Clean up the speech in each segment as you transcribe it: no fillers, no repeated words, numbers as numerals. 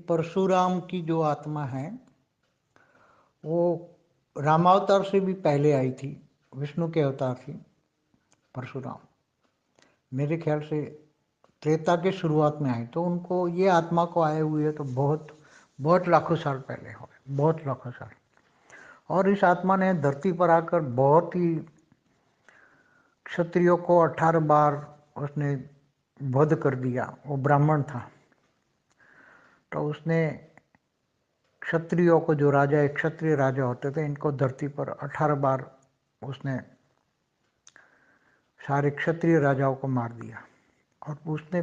परशुराम की जो आत्मा है वो रामावतार से भी पहले आई थी, विष्णु के अवतार थी परशुराम। मेरे ख्याल से त्रेता के शुरुआत में आई, तो उनको ये आत्मा को आए हुए तो बहुत बहुत लाखों साल पहले हो गए, बहुत लाखों साल। और इस आत्मा ने धरती पर आकर बहुत ही क्षत्रियों को 18 बार उसने वध कर दिया। वो ब्राह्मण था, तो उसने क्षत्रियों को, जो राजा क्षत्रिय राजा होते थे, इनको धरती पर 18 बार उसने सारे क्षत्रिय राजाओं को मार दिया। और उसने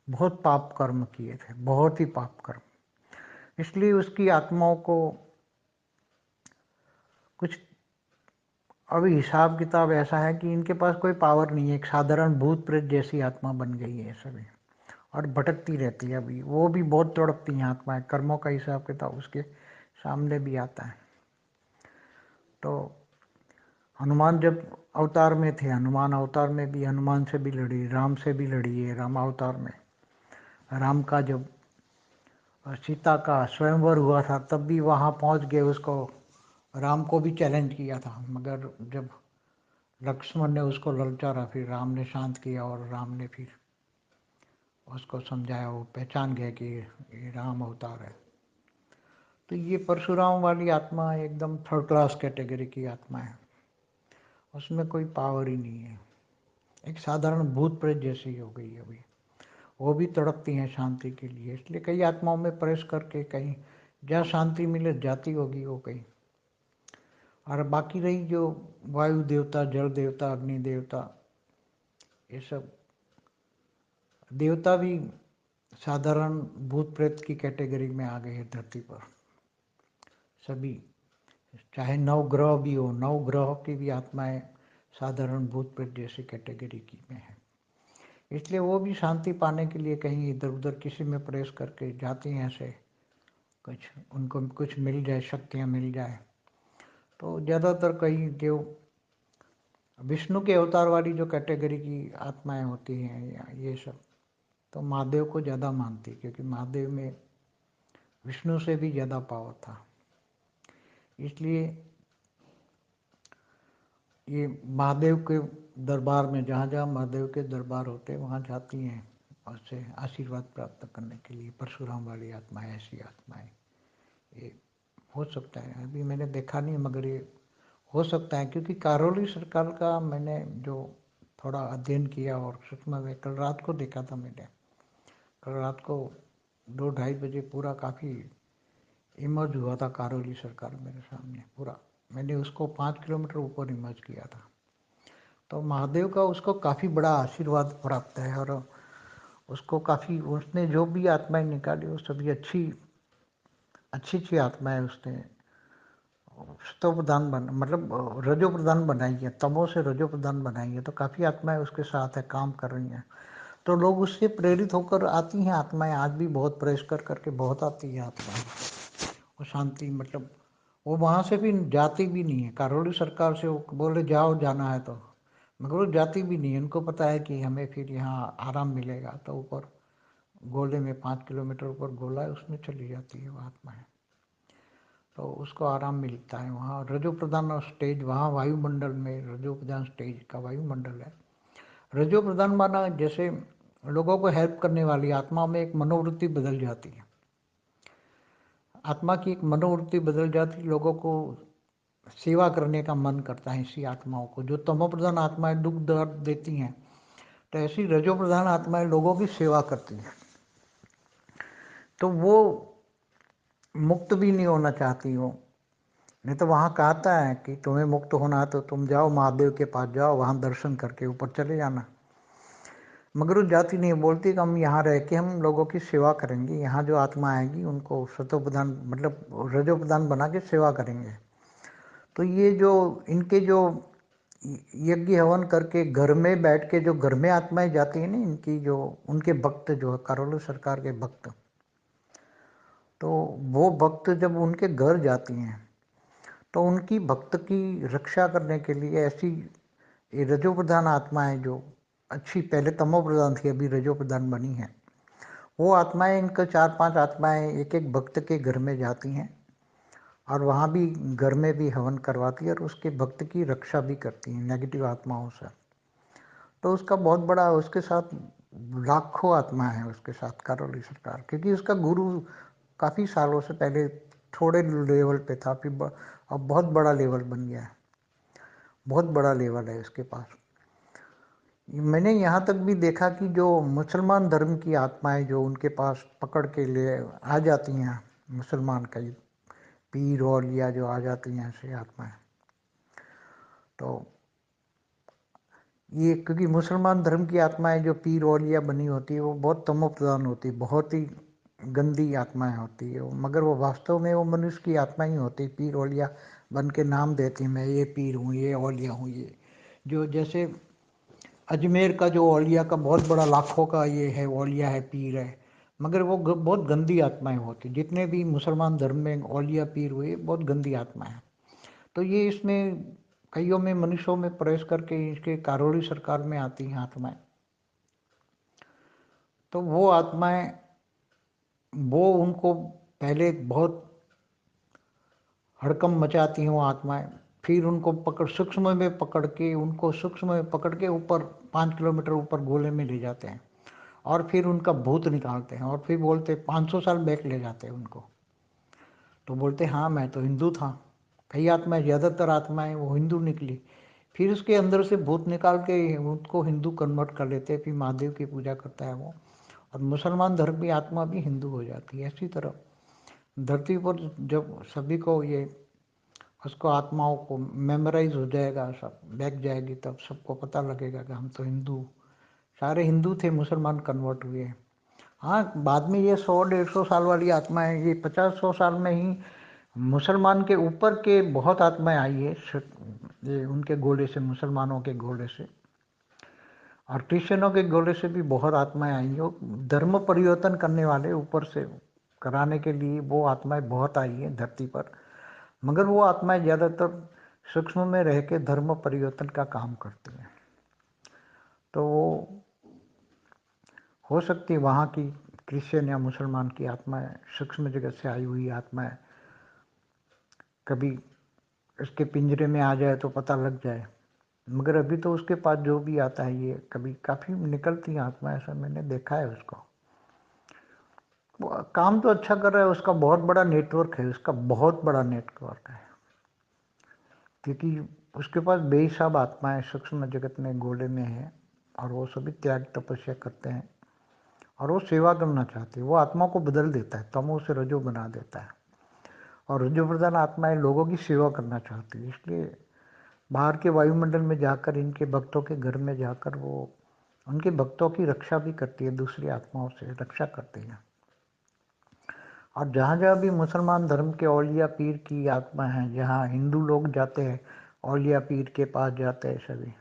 बहुत पाप कर्म किए थे, बहुत ही पाप कर्म। इसलिए उसकी आत्माओं को कुछ अभी हिसाब किताब ऐसा है कि इनके पास कोई पावर नहीं है, एक साधारण भूत प्रेत जैसी आत्मा बन गई है सभी, और भटकती रहती है। अभी वो भी बहुत तड़पती हैं आत्माएं, कर्मों का हिसाब किताब उसके सामने भी आता है। तो हनुमान जब अवतार में थे, हनुमान अवतार में भी हनुमान से भी लड़ी, राम से भी लड़ी है। राम अवतार में राम का जब सीता का स्वयंवर हुआ था तब भी वहाँ पहुँच गए, उसको राम को भी चैलेंज किया था, मगर जब लक्ष्मण ने उसको ललचारा, फिर राम ने शांत किया और राम ने फिर उसको समझाया, वो पहचान गया कि ये राम अवतार है। तो ये परशुराम वाली आत्मा एकदम थर्ड क्लास कैटेगरी की आत्मा है, उसमें कोई पावर ही नहीं है, एक साधारण भूत प्रेत जैसी हो गई है अभी। वो भी तड़पती हैं शांति के लिए, इसलिए कई आत्माओं में प्रवेश करके कहीं जहाँ शांति मिले जाती होगी वो कहीं। और बाकी रही जो वायु देवता, जल देवता, अग्नि देवता, ये सब देवता भी साधारण भूत प्रेत की कैटेगरी में आ गए हैं धरती पर सभी। चाहे नौ ग्रह भी हो, नौ ग्रह की भी आत्माएं साधारण भूत प्रेत जैसी कैटेगरी की में है। इसलिए वो भी शांति पाने के लिए कहीं इधर उधर किसी में प्रवेश करके जाती हैं, ऐसे कुछ उनको कुछ मिल जाए, शक्तियाँ मिल जाए। तो ज़्यादातर कहीं जो विष्णु के अवतार वाली जो कैटेगरी की आत्माएं होती हैं या ये सब, तो महादेव को ज़्यादा मानती, क्योंकि महादेव में विष्णु से भी ज़्यादा पावर था। इसलिए ये महादेव के दरबार में, जहाँ जहाँ महादेव के दरबार होते हैं वहाँ जाती हैं उससे आशीर्वाद प्राप्त करने के लिए। परशुराम वाली आत्माएं, ऐसी आत्माएं, ये हो सकता है, अभी मैंने देखा नहीं मगर ये हो सकता है, क्योंकि कारोली सरकार का मैंने जो थोड़ा अध्ययन किया और सच में कल रात को देखा था मैंने, कल रात को 2-2:30 बजे पूरा काफ़ी इमर्ज हुआ था कारोली सरकार मेरे सामने पूरा। मैंने उसको 5 किलोमीटर ऊपर इमर्ज किया था। तो महादेव का उसको काफ़ी बड़ा आशीर्वाद प्राप्त है, और उसको काफ़ी, उसने जो भी आत्माएं निकाली वो सभी अच्छी अच्छी अच्छी आत्माएं उसने सतो प्रधान मतलब रजो प्रधान बनाई है, तमो से रजो प्रधान बनाई है। तो काफ़ी आत्माएं उसके साथ है, काम कर रही हैं। तो लोग उससे प्रेरित होकर आती हैं आत्माएं, आज भी बहुत प्रयास कर करके बहुत आती हैं आत्माएं। वो शांति मतलब वो वहाँ से भी जाती भी नहीं है, कारोली सरकार से वो बोले जाओ, जाना है तो, मगर वो जाती भी नहीं है। उनको पता है कि हमें फिर यहाँ आराम मिलेगा, तो ऊपर गोले में 5 किलोमीटर ऊपर गोला है, उसमें चली जाती है वो आत्माएं। तो उसको आराम मिलता है वहाँ। रजो प्रधान स्टेज, वहाँ वायुमंडल में रजो प्रधान स्टेज का वायुमंडल है। रजो प्रधान माना जैसे लोगों को हेल्प करने वाली आत्मा में एक मनोवृत्ति बदल जाती है, आत्मा की एक मनोवृत्ति बदल जाती, लोगों को सेवा करने का मन करता है। इसी आत्माओं को, जो तमो प्रधान आत्माएं दुख दर्द देती हैं, तो ऐसी रजो प्रधान आत्माएं लोगों की सेवा करती हैं। तो वो मुक्त भी नहीं होना चाहती हो, नहीं तो वहाँ कहता है कि तुम्हें मुक्त होना है तो तुम जाओ महादेव के पास जाओ, वहाँ दर्शन करके ऊपर चले जाना। मगर वो जाति नहीं, बोलती कि हम यहाँ रह के हम लोगों की सेवा करेंगे, यहाँ जो आत्मा आएगी उनको सतो प्रधान मतलब रजो प्रधान बना के सेवा करेंगे। तो ये जो इनके जो यज्ञ हवन करके घर में बैठ के जो घर में आत्माएं जाती हैं ना, इनकी जो उनके भक्त जो है कारोली सरकार के भक्त, तो वो भक्त जब उनके घर जाती हैं तो उनकी भक्त की रक्षा करने के लिए ऐसी ये रजो प्रधान आत्माएं जो अच्छी, पहले तमो प्रधान थी अभी रजो प्रधान बनी हैं, वो आत्माएं, इनका 4-5 आत्माएं एक एक भक्त के घर में जाती हैं और वहाँ भी घर में भी हवन करवाती है और उसके भक्त की रक्षा भी करती हैं नेगेटिव आत्माओं से। तो उसका बहुत बड़ा, उसके साथ लाखों आत्मा है उसके साथ करौली सरकार, क्योंकि उसका गुरु काफ़ी सालों से पहले थोड़े लेवल पे था, फिर अब बहुत बड़ा लेवल बन गया है, बहुत बड़ा लेवल है इसके पास। मैंने यहाँ तक भी देखा कि जो मुसलमान धर्म की आत्माएं जो उनके पास पकड़ के लिए आ जाती हैं, मुसलमान कई पीर औलिया जो आ जाती हैं ऐसी आत्माएं, तो ये क्योंकि मुसलमान धर्म की आत्माएं जो पीर औलिया बनी होती है वो बहुत तमोप्रधान होती है, बहुत ही गंदी आत्माएं होती है, मगर वो वास्तव में वो मनुष्य की आत्मा ही होती है। पीर औलिया बन के नाम देती, मैं ये पीर हूँ, ये औलिया हूँ, ये जो जैसे अजमेर का जो औलिया का बहुत बड़ा लाखों का ये है, औलिया है, पीर है, मगर वो बहुत गंदी आत्माएं होती। जितने भी मुसलमान धर्म में औलिया पीर हुए बहुत गंदी आत्माएं हैं। तो ये इसमें कईयों में मनुष्यों में प्रवेश करके इसके कारोली सरकार में आती हैं आत्माएं। तो वो आत्माएं, वो उनको पहले बहुत हड़कम मचाती हैं वो आत्माएं, फिर उनको पकड़ सूक्ष्म में पकड़ के, उनको सूक्ष्म में पकड़ के ऊपर 5 किलोमीटर ऊपर गोले में ले जाते हैं और फिर उनका भूत निकालते हैं और फिर बोलते 500 साल बैक ले जाते हैं उनको। तो बोलते हाँ मैं तो हिंदू था। कई आत्माएं, ज़्यादातर आत्माएं वो हिंदू निकली, फिर उसके अंदर से भूत निकाल के उनको हिंदू कन्वर्ट कर लेते हैं, फिर महादेव की पूजा करता है वो, और मुसलमान धर्म की आत्मा भी हिंदू हो जाती है। इसी तरह धरती पर जब सभी को ये, उसको आत्माओं को मेमोराइज हो जाएगा, सब बैठ जाएगी, तब सबको पता लगेगा कि हम तो हिंदू, सारे हिंदू थे, मुसलमान कन्वर्ट हुए। हाँ, बाद में ये 100-150 साल वाली आत्माएं, ये 50-100 साल में ही मुसलमान के ऊपर के बहुत आत्माएं आई है, ये उनके गोले से, मुसलमानों के गोले से और क्रिश्चियनों के गोले से भी बहुत आत्माएं आई हो। धर्म परिवर्तन करने वाले ऊपर से कराने के लिए वो आत्माएं बहुत आई है धरती पर, मगर वो आत्माएं ज़्यादातर सूक्ष्म में रह के धर्म परिवर्तन का काम करती हैं। तो वो हो सकती है वहाँ की क्रिश्चियन या मुसलमान की आत्माएं, सूक्ष्म जगत से आई हुई आत्माएं, कभी इसके पिंजरे में आ जाए तो पता लग जाए, मगर अभी तो उसके पास जो भी आता है ये कभी काफ़ी निकलती आत्मा, ऐसा मैंने देखा है उसको। वो काम तो अच्छा कर रहा है, उसका बहुत बड़ा नेटवर्क है, उसका बहुत बड़ा नेटवर्क है, क्योंकि उसके पास बेहिसाब आत्माएं सूक्ष्म जगत में गोले में है और वो सभी त्याग तपस्या करते हैं और वो सेवा करना चाहते हैं। वो आत्मा को बदल देता है, तमो से रजो बना देता है, और रजो प्रधान आत्माएं लोगों की सेवा करना चाहती है। इसलिए बाहर के वायुमंडल में जाकर, इनके भक्तों के घर में जाकर वो उनके भक्तों की रक्षा भी करती है, दूसरी आत्माओं से रक्षा करती है। और जहाँ जहाँ भी मुसलमान धर्म के औलिया पीर की आत्मा है, जहाँ हिंदू लोग जाते हैं औलिया पीर के पास जाते हैं, सभी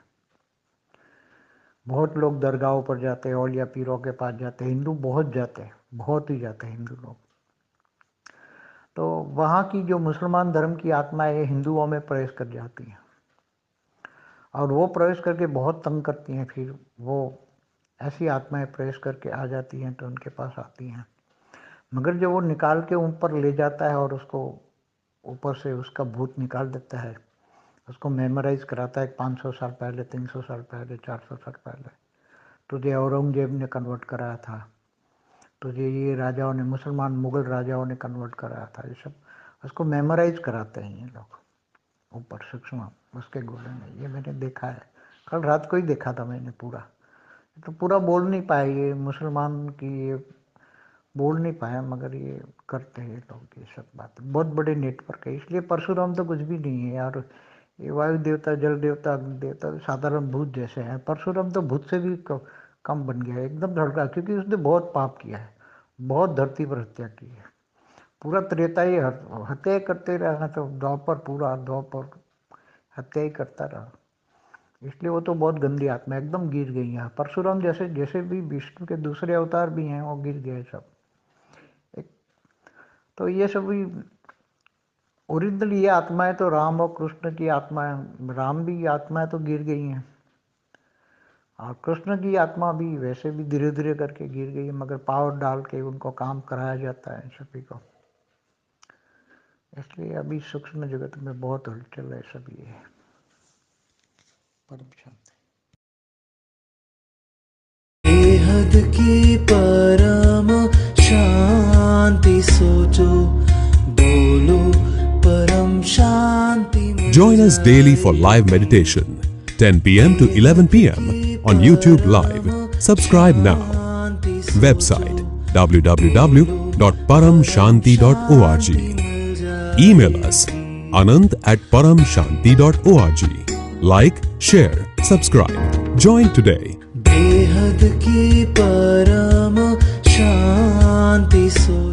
बहुत लोग दरगाहों पर जाते हैं, औलिया पीरों के पास जाते हैं, हिंदू बहुत जाते हैं, बहुत ही जाते हैं हिंदू लोग। तो वहाँ की जो मुसलमान धर्म की आत्माएं हिंदुओं में प्रवेश कर जाती हैं और वो प्रवेश करके बहुत तंग करती हैं। फिर वो ऐसी आत्माएं प्रवेश करके आ जाती हैं तो उनके पास आती हैं, मगर जब वो निकाल के ऊपर ले जाता है और उसको ऊपर से उसका भूत निकाल देता है, उसको मेमोराइज कराता है 500 साल पहले, 300 साल पहले, 400 साल पहले तुझे औरंगजेब ने कन्वर्ट कराया था, तुझे ये राजाओं ने, मुसलमान मुगल राजाओं ने कन्वर्ट कराया था, ये सब उसको मेमोराइज कराते हैं ये लोग ऊपर सूक्ष्म उसके गोले में। ये मैंने देखा है, कल रात को ही देखा था मैंने पूरा। तो पूरा बोल नहीं पाए ये मुसलमान की, ये बोल नहीं पाया, मगर ये करते हैं लोग ये सब बात, बहुत बड़े नेटवर्क है। इसलिए परशुराम तो कुछ भी नहीं है यार, ये वायु देवता, जल देवता, अग्नि देवता साधारण भूत जैसे हैं। परशुराम तो भूत से भी कम बन गया है, एकदम धड़का, क्योंकि उसने बहुत पाप किया है, बहुत धरती पर हत्या की है, पूरा त्रेता ही हत्या करते रहा, तो द्वापर, पूरा द्वापर हत्या ही करता रहा। इसलिए वो तो बहुत गंदी आत्मा एकदम गिर गई है। परशुराम जैसे जैसे भी विष्णु के दूसरे अवतार भी हैं वो गिर गए सब। एक तो ये सभी ओरिजिनल ये आत्माएं तो राम और कृष्ण की आत्माएं, राम भी आत्माएं तो गिर गई हैं और कृष्ण की आत्मा भी वैसे भी धीरे धीरे करके गिर गई, मगर पावर डाल के उनको काम कराया जाता है सभी को। इसलिए अभी सूक्ष्म जगत में बहुत हलचल है सभी है। परम शांति। बेहद की परम शांति सोचो, बोलो परम शांति। Join us daily for live meditation, 10 p.m. to 11 p.m. on YouTube Live. Subscribe now. Website www.paramshanti.org. Email us anant@paramshanti.org. Like, share, subscribe. Join today. बेहद की परम शांति सोचो।